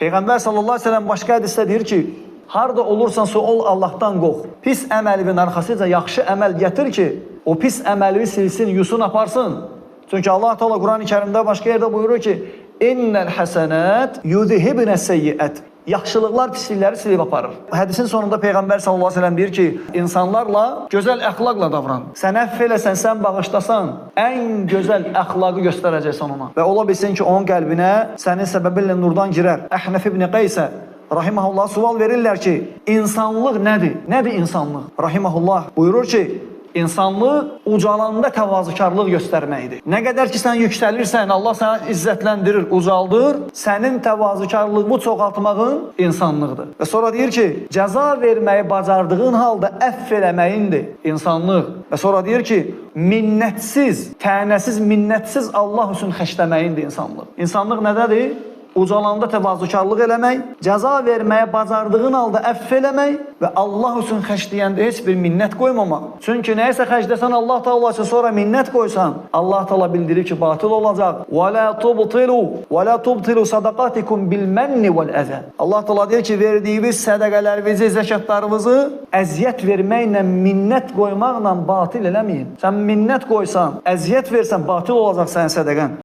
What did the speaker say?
Peyğəmbər sallallahu əleyhi və səlləm başqa hədisdə deyir ki, harda olursansa ol Allahdan qorx. Pis əməlinin arxasınca yaxşı əməl gətir ki, o pis əməli silsin, yusun, aparsın. Çünki Allah Teala Qurani-Kərimdə başqa yerdə buyurur ki, "İnnel hasenat yuzhibun seyyiat." Yaxşılıqlar pislikləri silib aparır. Hədisin sonunda Peyğəmbər sallallahu əleyhi və səlləm deyir ki, insanlarla gözəl əxlaqla davran. Sən əfv eləsən, sən bağışlasan, ən gözəl əxlaqı göstərəcəksən ona. Və ola bilsin ki, onun qəlbinə sənin səbəbinlə nurdan girər. Əhnəf ibn Qeysə rahimehullah sual verirlər ki, insanlıq nədir? Nədir insanlıq? Rahimehullah buyurur ki, İnsanlıq ucalanda təvazökarlıq göstərməkdir. Nə qədər ki sən yüksəlirsən, Allah səni izzətləndirir, ucaldır, sənin təvazökarlığını çoxaltmağın insanlıqdır. Və sonra deyir ki, cəza verməyi bacardığın halda əfv eləməyindir insanlıq. Və sonra deyir ki, minnətsiz, tənəsiz, minnətsiz Allah üçün xəşləməyindir insanlıq. İnsanlıq nədədir? Ucalanda təvazökarlıq eləmək, cəza verməyə bacardığın halda əfv eləmək və Allah üçün xərcləyəndə heç bir minnət qoymamaq. Çünki nəyəsə xərcləsən Allah Taala üçün sonra minnət qoysan, Allah Taala bildirir ki, batıl olacaq. Və la tubtilu sadaqatikum bil manni vel əza. Allah Taala deyir ki, verdiyiniz sədaqələrinizi, zəkatlarınızı əziyyət verməklə, minnət qoymaqla batıl eləməyin. Sən minnət qoysan, əziyyət versən, batıl olacaq sənin sədaqən.